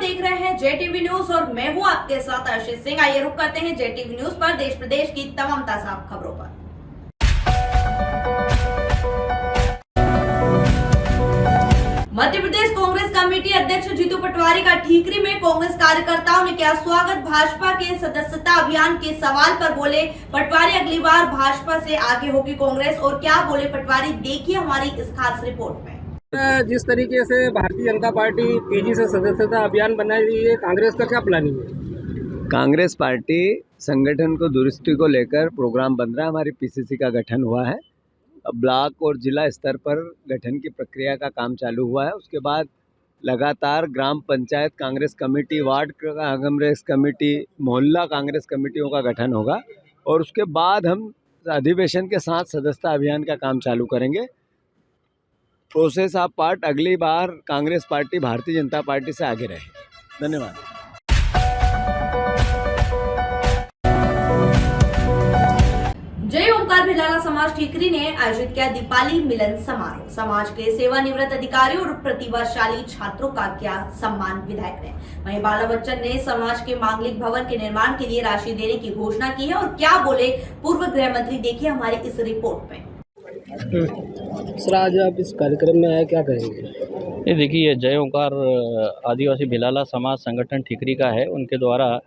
देख रहे हैं जेटीवी न्यूज और मैं हूं आपके साथ आशीष सिंह। आइए रुक करते हैं जेटीवी न्यूज पर देश प्रदेश की तमाम ताजा खबरों पर। मध्य प्रदेश कांग्रेस कमेटी अध्यक्ष जीतू पटवारी का ठीकरी में कांग्रेस कार्यकर्ताओं ने किया स्वागत। भाजपा के सदस्यता अभियान के सवाल पर बोले पटवारी, अगली बार भाजपा से आगे होगी कांग्रेस। और क्या बोले पटवारी, देखिए हमारी इस खास रिपोर्ट में। जिस तरीके से भारतीय जनता पार्टी तेजी से सदस्यता अभियान बना रही है, कांग्रेस का क्या प्लानिंग है? कांग्रेस पार्टी संगठन को दुरुस्ती को लेकर प्रोग्राम बन रहा है। हमारी पीसीसी का गठन हुआ है। अब ब्लॉक और जिला स्तर पर गठन की प्रक्रिया का काम चालू हुआ है। उसके बाद लगातार ग्राम panchayat Congress committee, ward Congress committee, मोहल्ला कांग्रेस कमेटियों का गठन होगा और उसके बाद हम अधिवेशन के साथ सदस्यता अभियान का काम चालू करेंगे। प्रोसेस ऑफ पार्ट अगली बार कांग्रेस पार्टी भारतीय जनता पार्टी से आगे रहे। धन्यवाद। जय ओंकार भिलाला समाज ठीकरी ने आयोजित किया दीपाली मिलन समारोह। समाज के सेवानिवृत्त अधिकारियों और प्रतिभाशाली छात्रों का किया सम्मान विधायक ने। वहीं बाला बच्चन ने समाज के मांगलिक भवन के निर्माण के लिए राशि देने की घोषणा की है। और क्या बोले पूर्व गृह मंत्री, देखिए हमारी इस रिपोर्ट में। सर, आज आप इस कार्यक्रम में आए, क्या कहेंगे? ये देखिए, जय ओंकार आदिवासी भिलाला समाज संगठन ठीकरी का है। उनके द्वारा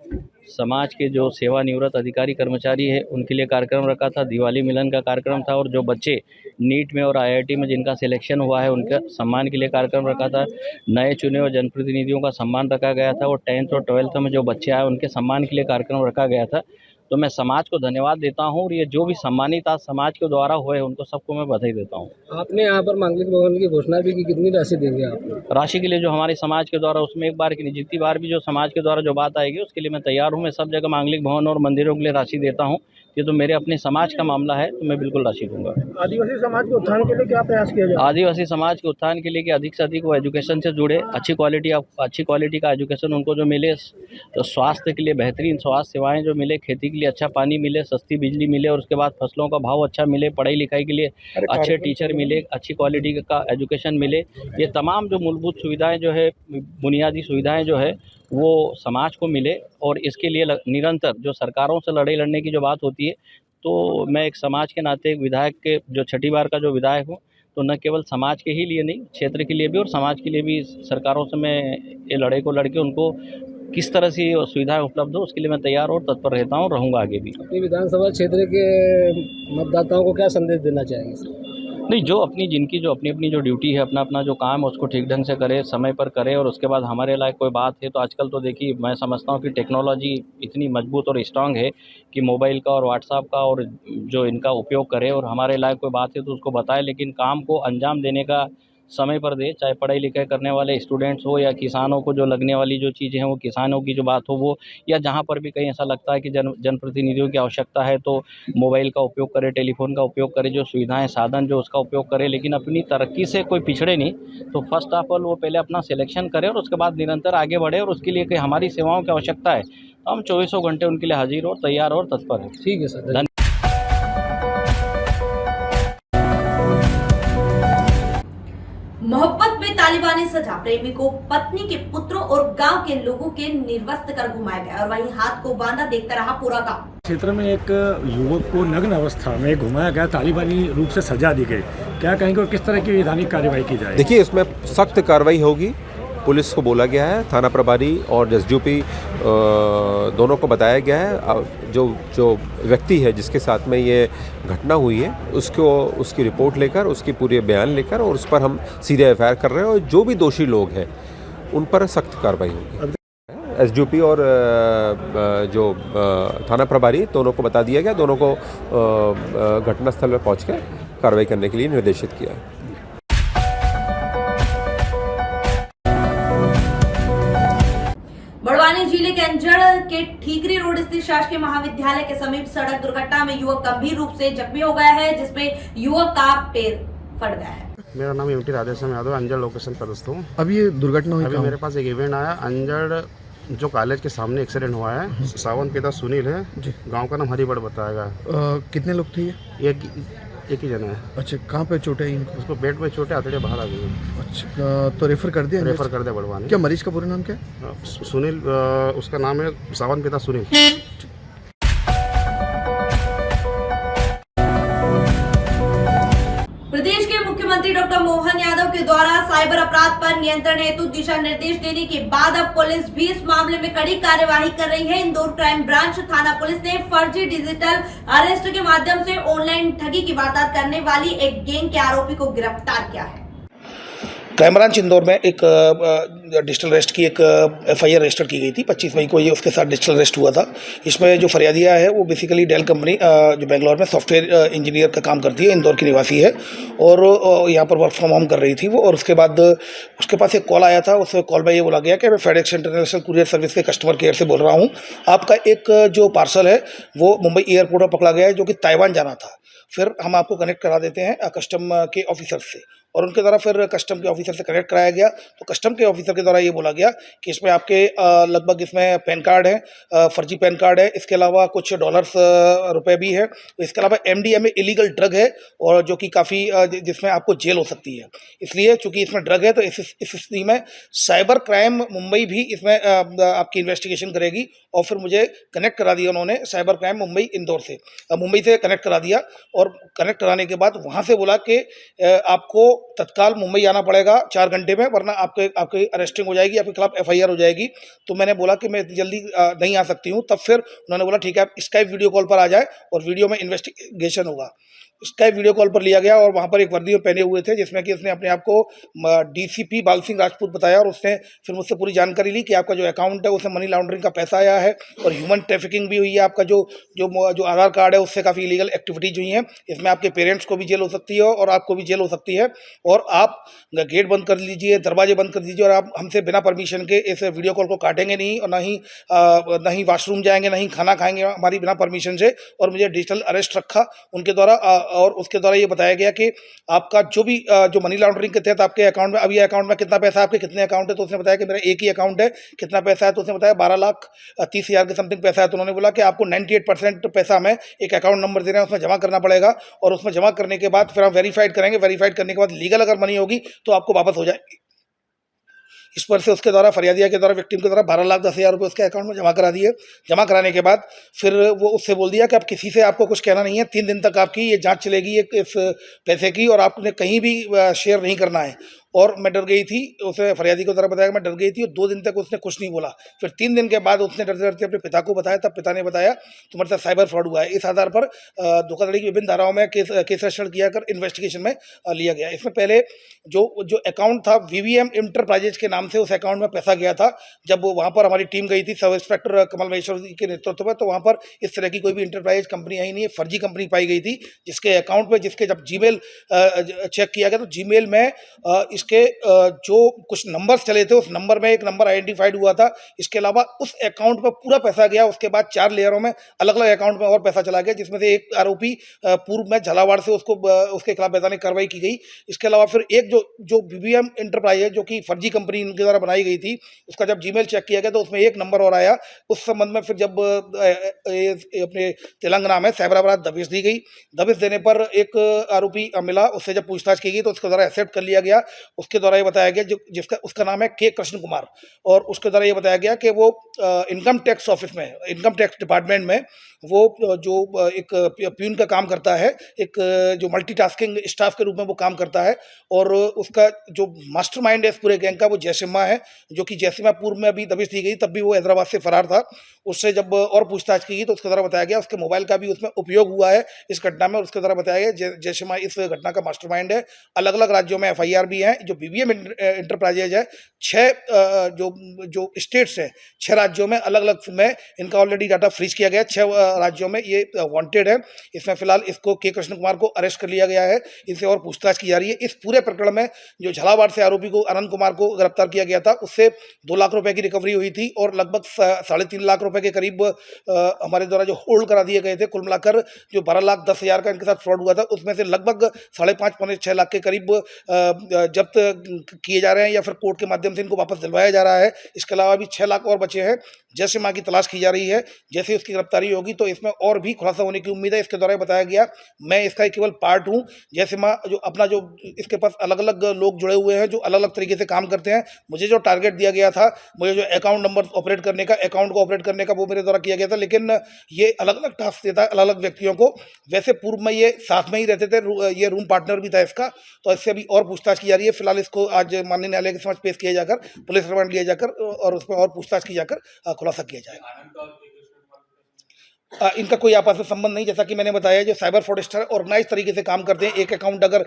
समाज के जो सेवानिवृत्त अधिकारी कर्मचारी है उनके लिए कार्यक्रम रखा था। दिवाली मिलन का कार्यक्रम था और जो बच्चे नीट में और आईआईटी में जिनका सिलेक्शन हुआ है उनका सम्मान के लिए कार्यक्रम रखा था। नए चुने हुए जनप्रतिनिधियों का सम्मान रखा गया था और 10th और 12th में जो बच्चे आए उनके सम्मान के लिए कार्यक्रम रखा गया था। तो मैं समाज को धन्यवाद देता हूँ और ये जो भी सम्मानित आज समाज के द्वारा हुए उनको सबको मैं बधाई देता हूँ। आपने यहाँ पर मांगलिक भवन की घोषणा भी की, कितनी राशि देंगे आप? राशि के लिए जो हमारे समाज के द्वारा, उसमें एक बार की नहीं, जितनी बार भी जो समाज के द्वारा जो बात आएगी उसके लिए मैं तैयार हूँ। मैं सब जगह मांगलिक भवन और मंदिरों के लिए राशि देता हूँ। ये तो मेरे अपने समाज का मामला है, तो मैं बिल्कुल राशि दूंगा। आदिवासी समाज के उत्थान के लिए क्या प्रयास किया जाए? आदिवासी समाज के उत्थान के लिए कि अधिक से अधिक वो एजुकेशन से जुड़े, अच्छी क्वालिटी का एजुकेशन उनको जो मिले, तो स्वास्थ्य के लिए बेहतरीन स्वास्थ्य सेवाएं जो मिले, खेती के लिए अच्छा पानी मिले, सस्ती बिजली मिले और उसके बाद फसलों का भाव अच्छा मिले, पढ़ाई लिखाई के लिए अच्छे टीचर मिले, अच्छी क्वालिटी का एजुकेशन मिले। ये तमाम जो मूलभूत सुविधाएं जो है, बुनियादी सुविधाएं जो है वो समाज को मिले। और इसके लिए निरंतर जो सरकारों से लड़ाई लड़ने की जो बात होती है, तो मैं एक समाज के नाते एक विधायक के जो छठी बार का जो विधायक हूँ, तो न केवल समाज के ही लिए नहीं, क्षेत्र के लिए भी और समाज के लिए भी सरकारों से मैं ये लड़ाई को लड़के उनको किस तरह से सुविधाएं उपलब्ध हो उसके लिए मैं तैयार और तत्पर रहता हूँ, रहूँगा आगे भी। अपनी विधानसभा क्षेत्र के मतदाताओं को क्या संदेश देना चाहेंगे? नहीं, जो जिनकी जो अपनी जो ड्यूटी है, अपना जो काम है उसको ठीक ढंग से करे, समय पर करे। और उसके बाद हमारे लायक कोई बात है तो आजकल तो देखिए, मैं समझता हूँ कि टेक्नोलॉजी इतनी मजबूत और स्ट्रांग है कि मोबाइल का और व्हाट्सएप का और जो इनका उपयोग करे और हमारे लायक कोई बात है तो उसको बताए, लेकिन काम को अंजाम देने का समय पर दे। चाहे पढ़ाई लिखाई करने वाले स्टूडेंट्स हो या किसानों को जो लगने वाली जो चीज़ें हैं वो किसानों की जो बात हो वो, या जहाँ पर भी कहीं ऐसा लगता है कि जनप्रतिनिधियों की आवश्यकता है तो मोबाइल का उपयोग करे, टेलीफोन का उपयोग करे, जो सुविधाएं साधन जो उसका उपयोग करे, लेकिन अपनी तरक्की से कोई पिछड़े नहीं। तो फर्स्ट ऑफ ऑल वो पहले अपना सिलेक्शन करे और उसके बाद निरंतर आगे बढ़े। और उसके लिए कि हमारी सेवाओं की आवश्यकता है तो हम 24 घंटे उनके लिए हाजिर और तैयार और तत्पर हैं। ठीक है सर। मोहब्बत में तालिबानी सजा, प्रेमी को पत्नी के पुत्रों और गांव के लोगों के निर्वस्त्र कर घुमाया गया और वहीं हाथ को बांधा देखता रहा पूरा गांव। क्षेत्र में एक युवक को नग्न अवस्था में घुमाया गया, तालिबानी रूप से सजा दी गई। क्या कहेंगे और किस तरह की वैधानिक कार्रवाई की जाए? देखिए, इसमें सख्त कार्रवाई होगी। पुलिस को बोला गया है, थाना प्रभारी और एसडीओपी दोनों को बताया गया है। जो व्यक्ति है जिसके साथ में ये घटना हुई है उसकी रिपोर्ट लेकर, उसकी पूरी बयान लेकर और उस पर हम सीधे एफआईआर कर रहे हैं और जो भी दोषी लोग हैं उन पर सख्त कार्रवाई होगी। एसडीओपी और जो थाना प्रभारी दोनों को बता दिया गया, दोनों को घटनास्थल पर पहुँचकर कार्रवाई करने के लिए निर्देशित किया है। बड़वानी जिले के अंजड़ के ठीकरी रोड स्थित शासकीय महाविद्यालय के समीप सड़क दुर्घटना में युवक गंभीर रूप से जख्मी हो गया है, जिसमें युवक का पैर फट गया है। मेरा नाम एमटी राधेश्याम यादव, अंजड़ लोकेशन पर दोस्तों। अभी ये दुर्घटना हुई, अभी मेरे पास एक इवेंट आया। अंजड़ जो कॉलेज के सामने एक्सीडेंट हुआ है। सावन पिता सुनील है, गांव का नाम हरिबड़ बताया गया। कितने लोग थे? एक एक ही जना है। अच्छा, कहाँ पे चोट है इनको? उसको पेट में चोट है, हथेलियाँ बाहर आ गई हैं। अच्छा, तो रेफर कर दिया? रेफर कर दिया बड़वानी। क्या मरीज का पूरा नाम क्या है? सुनील, उसका नाम है सावन पिता सुनील। प्रदेश के मुख्यमंत्री डॉक्टर मोहन यादव के द्वारा साइबर अपराध पर नियंत्रण हेतु दिशा निर्देश देने के बाद अब पुलिस भी इस मामले में कड़ी कार्यवाही कर रही है। इंदौर क्राइम ब्रांच थाना पुलिस ने फर्जी डिजिटल अरेस्ट के माध्यम से ऑनलाइन ठगी की वारदात करने वाली एक गैंग के आरोपी को गिरफ्तार किया है। क्राइम ब्रांच इंदौर में एक डिजिटल अरेस्ट की एक FIR रजिस्टर की गई थी। 25 मई को ये उसके साथ डिजिटल अरेस्ट हुआ था। इसमें जो फरियादिया है वो बेसिकली डेल कंपनी जो बेंगलोर में सॉफ्टवेयर इंजीनियर का काम करती है, इंदौर की निवासी है और यहाँ पर वर्क फ्रॉम होम कर रही थी वो। और उसके बाद उसके पास एक कॉल आया था। उस कॉल में ये बोला गया कि मैं फेडेक्स इंटरनेशनल कुरियर सर्विस के कस्टमर केयर से बोल रहा हूँ, आपका एक जो पार्सल है वो मुंबई एयरपोर्ट पर पकड़ा गया है जो कि ताइवान जाना था। फिर हम आपको कनेक्ट करा देते हैं कस्टम के ऑफिसर से, और उनके द्वारा फिर कस्टम के ऑफिसर से कनेक्ट कराया गया। तो कस्टम के ऑफिसर के द्वारा ये बोला गया कि इसमें आपके लगभग इसमें पैन कार्ड है, फर्जी पैन कार्ड है, इसके अलावा कुछ डॉलर्स रुपए भी है, इसके अलावा MDMA इलीगल ड्रग है और जो कि काफ़ी जिसमें आपको जेल हो सकती है। इसलिए चूंकि इसमें ड्रग है तो इस स्थिति में साइबर क्राइम मुंबई भी इसमें आपकी इन्वेस्टिगेशन करेगी। और फिर मुझे कनेक्ट करा दिया उन्होंने साइबर क्राइम मुंबई इंदौर से, मुंबई से कनेक्ट करा दिया। और कनेक्ट कराने के बाद वहाँ से बोला कि आपको तत्काल मुंबई आना पड़ेगा 4 घंटे में, वरना आपकी अरेस्टिंग हो जाएगी, आपके खिलाफ FIR हो जाएगी। तो मैंने बोला कि मैं इतनी जल्दी नहीं आ सकती हूँ। तब फिर उन्होंने बोला ठीक है, आप स्काइप वीडियो कॉल पर आ जाए और वीडियो में इन्वेस्टिगेशन होगा। स्काइप वीडियो कॉल पर लिया गया और वहाँ पर एक वर्दी पहने हुए थे जिसमें कि उसने अपने आप को DCP बाल सिंह राजपूत बताया। और उसने फिर मुझसे पूरी जानकारी ली कि आपका जो अकाउंट है उसमें मनी लॉन्ड्रिंग का पैसा आया है और ह्यूमन ट्रैफिकिंग भी हुई है। आपका जो आधार कार्ड है उससे काफ़ी इलीगल एक्टिविटीज हुई हैं। इसमें आपके पेरेंट्स को भी जेल हो सकती है और आपको भी जेल हो सकती है। और आप गेट बंद कर लीजिए, दरवाजे बंद कर दीजिए और आप हमसे बिना परमिशन के इस वीडियो कॉल को काटेंगे नहीं और ना ही वॉशरूम जाएंगे, ना ही खाना खाएंगे हमारी बिना परमिशन से। और मुझे डिजिटल अरेस्ट रखा उनके द्वारा और उसके द्वारा ये बताया गया कि आपका जो मनी लॉन्ड्रिंग के तहत आपके अकाउंट में, अभी अकाउंट में कितना पैसा है, आपके कितने अकाउंट है। तो उसने बताया कि मेरा एक ही अकाउंट है, कितना पैसा है। तो उसने बताया 12,30,000 के समथिंग पैसा है। तो उन्होंने बोला कि आपको 98% पैसा हमें एक अकाउंट नंबर दे रहे हैं, उसमें जमा करना पड़ेगा। और उसमें जमा करने के बाद फिर हम वेरीफाइड करेंगे, वेरीफाइड करने के बाद लीगल अगर मनी होगी तो आपको वापस हो जाएगी। इस पर से उसके द्वारा फरियादिया के द्वारा विक्टिम के द्वारा 12,10,000 रुपये उसके अकाउंट में जमा करा दिए। जमा कराने के बाद फिर वो उससे बोल दिया कि आप किसी से आपको कुछ कहना नहीं है, 3 दिन तक आपकी ये जांच चलेगी इस पैसे की और आपने कहीं भी शेयर नहीं करना है। और मैं डर गई थी, उसे फरियादी को द्वारा बताया मैं डर गई थी और 2 दिन तक उसने कुछ नहीं बोला। फिर 3 दिन के बाद उसने डरते डरते अपने पिता को बताया, तब पिता ने बताया तुम्हारे साथ साइबर फ्रॉड हुआ है। इस आधार पर धोखाधड़ी की विभिन्न धाराओं में केस रजिस्टर किया कर इन्वेस्टिगेशन में लिया गया। इसमें पहले जो अकाउंट था VVM इंटरप्राइजेज के नाम से उस अकाउंट में पैसा गया था। जब वहाँ पर हमारी टीम गई थी सब इंस्पेक्टर कमल महेश्वर के नेतृत्व में, तो वहाँ पर इस तरह की कोई भी इंटरप्राइजेज कंपनी आई नहीं है, फर्जी कंपनी पाई गई थी जिसके अकाउंट में जिसके जब जीमेल चेक किया गया तो जीमेल में इसके जो कुछ नंबर्स चले थे उस नंबर में एक नंबर आइडेंटिफाइड हुआ था। इसके अलावा उस अकाउंट पर पूरा पैसा गया। उसके बाद 4 लेयरों में अलग अलग अकाउंट में और पैसा चला गया, जिसमें से एक आरोपी पूर्व में झालावाड़ से उसके खिलाफ वैधानिक कार्रवाई की गई। इसके अलावा फिर एक जो VVM इंटरप्राइज है जो कि फर्जी कंपनी इनके द्वारा बनाई गई थी, उसका जब जीमेल चेक किया गया तो उसमें एक नंबर और आया। उस संबंध में फिर जब अपने तेलंगाना में साइबर अपराध दबिश दी गई। दबिश देने पर एक आरोपी मिला, उससे जब पूछताछ की गई तो उसके द्वारा एक्सेप्ट कर लिया गया। उसके द्वारा ये बताया गया उसका नाम है K कृष्ण कुमार, और उसके द्वारा ये बताया गया कि वो इनकम टैक्स ऑफिस में, इनकम टैक्स डिपार्टमेंट में वो जो एक प्यून का काम करता है, एक जो मल्टीटास्किंग स्टाफ के रूप में वो काम करता है। और उसका जो मास्टरमाइंड है इस पूरे गैंग का वो जयसिम्हा है, जो कि जयसिम्हा पूर्व में अभी दबिश दी गई, तब भी वो हैदराबाद से फरार था। उससे जब और पूछताछ की गई तो उसके द्वारा बताया गया उसके मोबाइल का भी उसमें उपयोग हुआ है इस घटना में। उसके द्वारा बताया गया जयसिम्हा इस घटना का मास्टरमाइंड है। अलग अलग राज्यों में FIR भी है। जो VVM इंटरप्राइजेज है 6 जो स्टेट्स हैं 6 राज्यों में अलग अलग में इनका ऑलरेडी डाटा फ्रीज किया गया। 6 राज्यों में ये वांटेड है। इसमें फिलहाल इसको K कृष्ण कुमार को अरेस्ट कर लिया गया है, इनसे और पूछताछ की जा रही है। इस पूरे प्रकरण में जो झालावाड़ से आरोपी को अनंत कुमार को गिरफ्तार किया गया था, उससे 2 लाख रुपए की रिकवरी हुई थी और लगभग 3.5 लाख रुपए के करीब हमारे द्वारा जो होल्ड करा दिए गए थे। कुल मिलाकर जो 12,10,000 का इनके साथ फ्रॉड हुआ था उसमें से लगभग 5.5-6 लाख के करीब जब्त किए जा रहे हैं या फिर कोर्ट के माध्यम से इनको वापस दिलवाया जा रहा है। इसके अलावा भी 6 लाख और बचे हैं जैश ए मोहम्मद की तलाश की जा रही है। जैसे ही उसकी गिरफ्तारी होगी तो इसमें और भी खुलासा होने की उम्मीद है। इसके द्वारा बताया गया मैं इसका केवल पार्ट हूँ। जैश ए मोहम्मद जो अपना जो इसके पास अलग अलग लोग जुड़े हुए हैं जो अलग अलग तरीके से काम करते हैं। मुझे जो टारगेट दिया गया था, मुझे जो अकाउंट नंबर ऑपरेट करने का, अकाउंट को ऑपरेट करने का, वो मेरे द्वारा किया गया था। लेकिन ये अलग अलग टास्क देता है अलग अलग व्यक्तियों को। वैसे पूर्व में ये साथ में ही रहते थे, ये रूम पार्टनर भी था इसका। तो इससे अभी और पूछताछ की जा रही है। फिलहाल इसको आज माननीय न्यायालय के समक्ष पेश किया जाकर, पुलिस रिमांड लिया जाकर और उसमें और पूछताछ की जाकर खुलासा किया जाएगा। इनका कोई आपस में संबंध नहीं। जैसा कि मैंने बताया, जो साइबर फ्रॉडस्टर ऑर्गेनाइज तरीके से काम करते हैं। एक अकाउंट अगर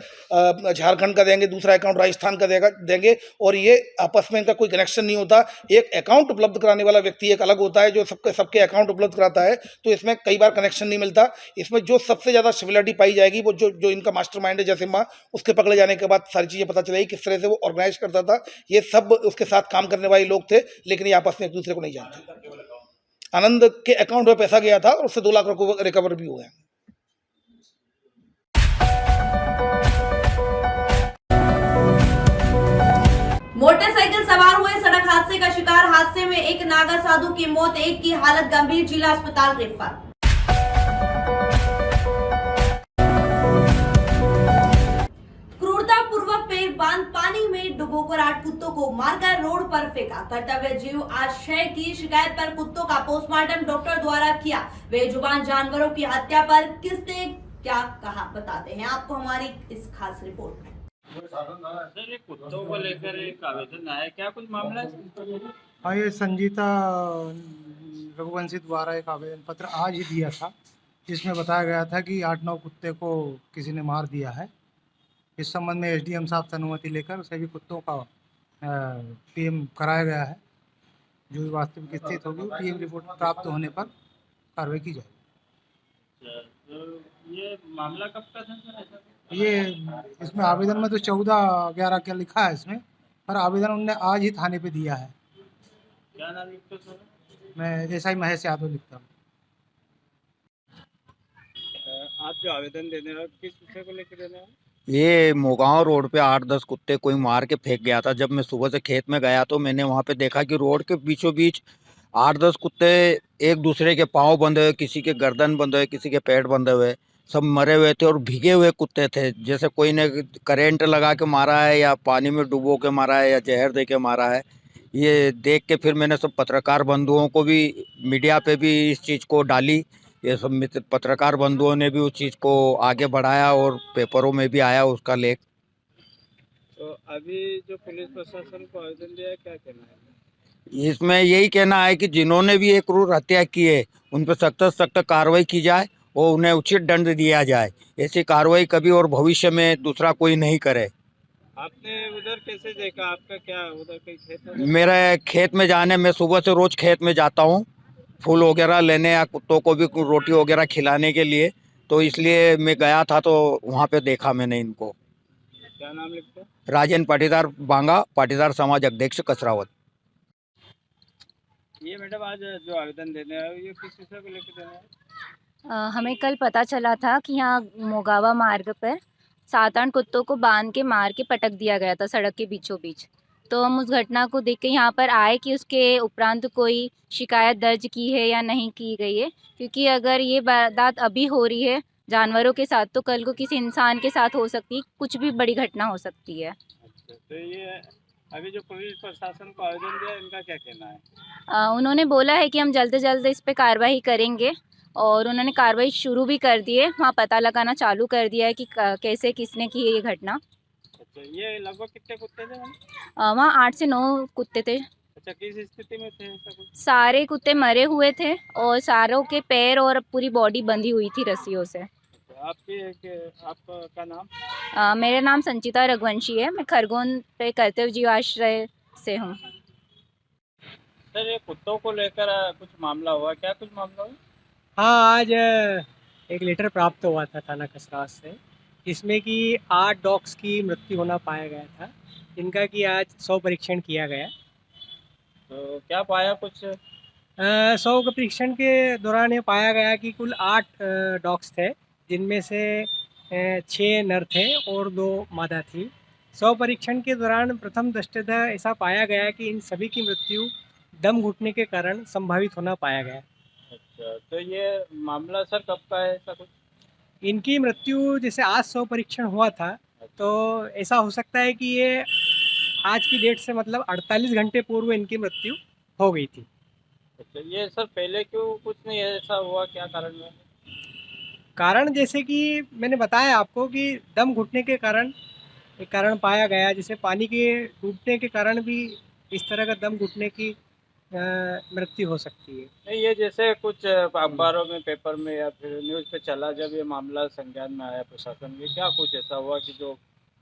झारखंड का देंगे, दूसरा अकाउंट राजस्थान का देंगे और ये आपस में इनका कोई कनेक्शन नहीं होता। एक अकाउंट उपलब्ध कराने वाला व्यक्ति एक अलग होता है जो सबके अकाउंट उपलब्ध कराता है। तो इसमें कई बार कनेक्शन नहीं मिलता। इसमें जो सबसे ज़्यादा सिमिलरिटी पाई जाएगी वो जो इनका मास्टरमाइंड है जैसे माँ, उसके पकड़े जाने के बाद सारी चीज़ें पता चलेगी किस तरह से वो ऑर्गेनाइज करता था। ये सब उसके साथ काम करने वाले लोग थे, लेकिन ये आपस में एक दूसरे को नहीं जानते। आनंद के अकाउंट में पैसा गया था और उससे 2 लाख रुपए रिकवर भी हुए हैं। मोटरसाइकिल सवार हुए सड़क हादसे का शिकार। हादसे में एक नागा साधु की मौत, एक की हालत गंभीर, जिला अस्पताल रेफर। क्रूरतापूर्वक पेड़ बांध पानी में डुबोकर 8 कुत्तों को मारकर रोड पर फेंका। कर्तव्य जीव आश्रय की शिकायत पर कुत्तों का पोस्टमार्टम डॉक्टर द्वारा किया। बेजुबान जानवरों की हत्या पर किसने क्या कहा, बताते हैं आपको हमारी इस खास रिपोर्ट में। सर, ये कुत्तों को लेकर एक आवेदन आया, क्या कुछ मामला है? हाँ, ये संजीता रघुवंशी द्वारा एक आवेदन पत्र आज ही दिया था, जिसमें बताया गया था कि 8-9 कुत्ते को किसी ने मार दिया है। इस संबंध में एसडीएम साहब से अनुमति लेकर सभी कुत्तों का पीएम कराया गया है। जो भी वास्तविक स्थिति होगी पीएम रिपोर्ट प्राप्त होने पर कार्रवाई की जाएगी। तो ये मामला कब का था सर? ऐसा ये इसमें आवेदन में तो 14/11 क्या लिखा है इसमें, पर आवेदन उनने आज ही थाने पे दिया है। क्या नाम लिखते हो सर? मैं एसआई महेश यादव लिखता हूँ। आप जो आवेदन देने रहे हो किस विषय को लेकर देने रहे? ये मोगांव रोड पे 8-10 कुत्ते कोई मार के फेंक गया था। जब मैं सुबह से खेत में गया तो मैंने वहाँ पे देखा कि रोड के बीचों बीच 8-10 कुत्ते एक दूसरे के पाँव बंधे हुए, किसी के गर्दन बंधे हुए, किसी के पेट बंधे हुए, सब मरे हुए थे और भीगे हुए कुत्ते थे। जैसे कोई ने करंट लगा के मारा है या पानी में डुबो के मारा है या जहर दे के मारा है। ये देख के फिर मैंने सब पत्रकार बंधुओं को भी, मीडिया पे भी इस चीज़ को डाली। ये सब मित्र पत्रकार बंधुओं ने भी उस चीज़ को आगे बढ़ाया और पेपरों में भी आया उसका लेख। तो अभी जो पुलिस प्रशासन को आवेदन दिया है, क्या कहना है? इसमें यही कहना है कि जिन्होंने भी एक क्रूर हत्या की है उन पर सख्त से सख्त कार्रवाई की जाए और उन्हें उचित दंड दिया जाए। ऐसी कार्रवाई कभी और भविष्य में दूसरा कोई नहीं करे। आपने उधर कैसे देखा? आपका क्या उधर कहीं खेत है? मेरे खेत में जाने, मैं सुबह से रोज खेत में जाता हूँ फूल वगैरह लेने या कुत्तों को भी रोटी वगैरह खिलाने के लिए, तो इसलिए मैं गया था तो वहाँ पे देखा मैंने इनको। क्या नाम लिखते हैं? राजेंद्र पाटीदार बांगा, पाटीदार समाज अध्यक्ष कसरावत। ये मैडम आज जो आवेदन देने आए हो, ये किस विषय को लेकर देने आए? हमें कल पता चला था कि यहाँ मोगावा मार्ग पर 7-8 कुत्तों को बांध के मार के पटक दिया गया था सड़क के बीचों बीच। तो हम उस घटना को देख के यहाँ पर आए कि उसके उपरांत कोई शिकायत दर्ज की है या नहीं की गई है, क्योंकि अगर ये वारदात अभी हो रही है जानवरों के साथ तो कल को किसी इंसान के साथ हो सकती है, कुछ भी बड़ी घटना हो सकती है। अच्छा, तो ये अभी जो पुलिस प्रशासन को आवेदन दिया, इनका क्या कहना है? उन्होंने बोला है कि हम जल्द से जल्द इस पर कार्रवाई करेंगे और उन्होंने कार्रवाई शुरू भी कर दी है। वहाँ पता लगाना चालू कर दिया है कि कैसे किसने की है ये घटना। अच्छा, ये लगभग कितने कुत्ते थे? वहाँ 8 से 9 कुत्ते थे। अच्छा, किस स्थिति में थे ऐसा कुछ? सारे कुत्ते मरे हुए थे और सारों के पैर और पूरी बॉडी बंधी हुई थी रस्सियों से। आपका नाम? मेरा नाम संचिता रघुवंशी है। मैं खरगोन पे कर्तव्य जीव आश्रय से हूँ। सर, ये कुत्तों को लेकर कुछ मामला हुआ, क्या कुछ मामला हुआ? हाँ, आज एक लेटर प्राप्त हुआ था थाना कसरावत से, जिसमें कि 8 डॉग्स की मृत्यु होना पाया गया था, जिनका कि आज 100 परीक्षण किया गया। तो क्या पाया कुछ? 100 के परीक्षण के दौरान ये पाया गया कि कुल 8 डॉग्स थे, जिनमें से 6 नर थे और 2 मादा थी। 100 परीक्षण के दौरान प्रथम दृष्टतः ऐसा पाया गया कि इन सभी की मृत्यु दम घुटने के कारण संभावित होना पाया गया। अच्छा, तो ये मामला सर कब का है, ऐसा कुछ? इनकी मृत्यु जैसे आज 100 परीक्षण हुआ था, तो ऐसा हो सकता है कि ये आज की डेट से मतलब 48 घंटे पूर्व इनकी मृत्यु हो गई थी। अच्छा, ये सर पहले क्यों कुछ नहीं ऐसा हुआ, क्या कारण है? कारण जैसे कि मैंने बताया आपको कि दम घुटने के कारण एक कारण पाया गया, जैसे पानी के डूबने के कारण भी इस तरह का दम घुटने की मृत्यु हो सकती है। नहीं, ये जैसे कुछ अखबारों में, पेपर में या फिर न्यूज़ पे चला, जब ये मामला संज्ञान में आया प्रशासन में, क्या कुछ ऐसा हुआ कि जो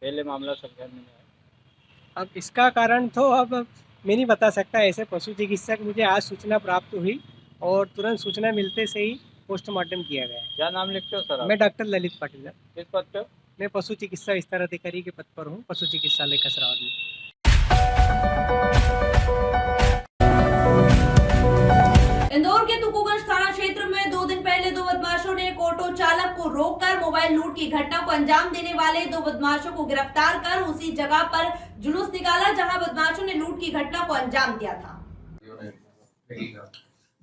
पहले मामला संज्ञान में आया? अब इसका कारण तो अब मैं नहीं बता सकता। ऐसे पशु चिकित्सक मुझे आज सूचना प्राप्त हुई और तुरंत सूचना मिलते से ही पोस्टमार्टम किया गया। क्या नाम लिखते हो सर आप? मैं डॉक्टर ललित पाटिल। किस पद पे हो? मैं पशु चिकित्सा विस्तार अधिकारी के पद पर हूँ, पशु चिकित्सालय कसरावद में। इंदौर के तुकोगंज थाना क्षेत्र में 2 दिन पहले 2 बदमाशों ने एक ऑटो चालक को रोककर मोबाइल लूट की घटना को अंजाम देने वाले 2 बदमाशों को गिरफ्तार कर उसी जगह पर जुलूस निकाला जहां बदमाशों ने लूट की घटना को अंजाम दिया था।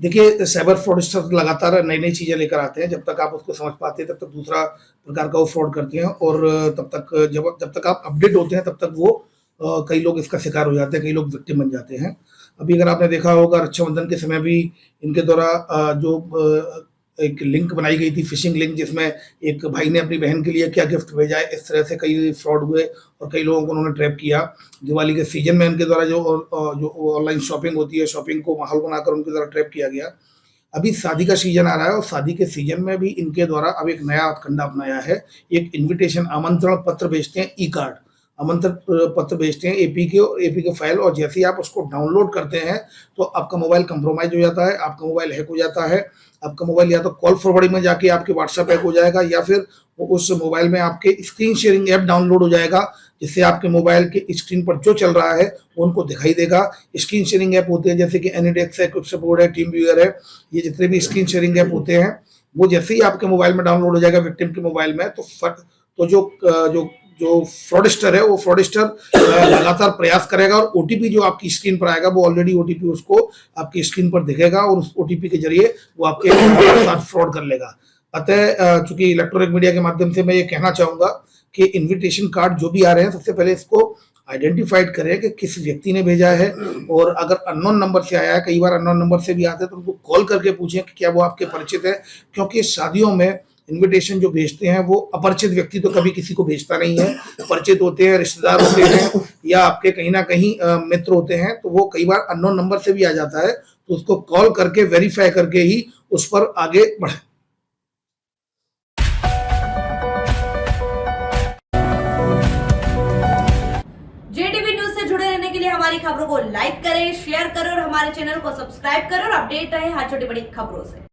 देखिए, साइबर फ्रॉडस्टर लगातार नई नई चीज़ें लेकर आते हैं। जब तक आप उसको समझ पाते हैं तब तक दूसरा प्रकार का वो फ्रॉड करते हैं, और तब तक आप अपडेट होते हैं तब तक वो कई लोग इसका शिकार हो जाते हैं, कई लोग विक्टिम बन जाते हैं। अभी अगर आपने देखा होगा, रक्षाबंधन के समय भी इनके द्वारा जो एक लिंक बनाई गई थी, फिशिंग लिंक, जिसमें एक भाई ने अपनी बहन के लिए क्या गिफ्ट भेजा है, इस तरह से कई फ्रॉड हुए और कई लोगों को उन्होंने ट्रैप किया। दिवाली के सीजन में इनके द्वारा जो ऑनलाइन शॉपिंग होती है, शॉपिंग को माहौल बनाकर उनके द्वारा ट्रैप किया गया। अभी शादी का सीजन आ रहा है और शादी के सीजन में भी इनके द्वारा अब एक नया हथकंडा अपनाया है। एक इन्विटेशन आमंत्रण पत्र भेजते हैं, ई कार्ड आमंत्रण पत्र भेजते हैं एपी के फाइल, और जैसे ही आप उसको डाउनलोड करते हैं तो आपका मोबाइल कंप्रोमाइज हो जाता है, आपका मोबाइल हैक हो जाता है। आपका मोबाइल या तो कॉल फॉरवर्डिंग में जाके आपके व्हाट्सएप हैक हो जाएगा, या फिर उस मोबाइल में आपके स्क्रीन शेयरिंग ऐप डाउनलोड हो जाएगा, जिससे आपके मोबाइल के स्क्रीन पर जो चल रहा है वो उनको दिखाई देगा। स्क्रीन शेयरिंग ऐप होते हैं जैसे कि एनीडेस्क है, क्विक सपोर्ट है, टीम व्यूअर है, ये जितने भी स्क्रीन शेयरिंग ऐप होते हैं वो जैसे ही आपके मोबाइल में डाउनलोड हो जाएगा विक्टिम के मोबाइल में, तो जो फ्रॉडस्टर है वो फ्रॉडस्टर लगातार प्रयास करेगा, और ओटीपी जो आपकी स्क्रीन पर आएगा वो ऑलरेडी ओटीपी उसको आपकी स्क्रीन पर दिखेगा, और उस ओटीपी के जरिए वो आपके साथ फ्रॉड कर लेगा। अतः चूंकि इलेक्ट्रॉनिक मीडिया के माध्यम से मैं ये कहना चाहूँगा कि इन्विटेशन कार्ड जो भी आ रहे हैं, सबसे पहले इसको आइडेंटिफाइड करें कि किस व्यक्ति ने भेजा है, और अगर अननोन नंबर से आया है, कई बार अननोन नंबर से भी आते हैं, तो उनको कॉल करके पूछें कि क्या वो आपके परिचित है, क्योंकि शादियों में इन्विटेशन जो भेजते हैं वो अपरिचित व्यक्ति तो कभी किसी को भेजता नहीं है, परिचित होते हैं, रिश्तेदार होते हैं, या आपके कहीं ना कहीं मित्र होते हैं, तो वो कई बार अननोन नंबर से भी आ जाता है, तो उसको कॉल करके वेरीफाई करके ही उस पर आगे बढ़े। जेटीवी न्यूज से जुड़े रहने के लिए हमारी खबरों को लाइक करें, शेयर करें और हमारे चैनल को सब्सक्राइब करें और अपडेट रहे हर छोटी बड़ी खबरों से।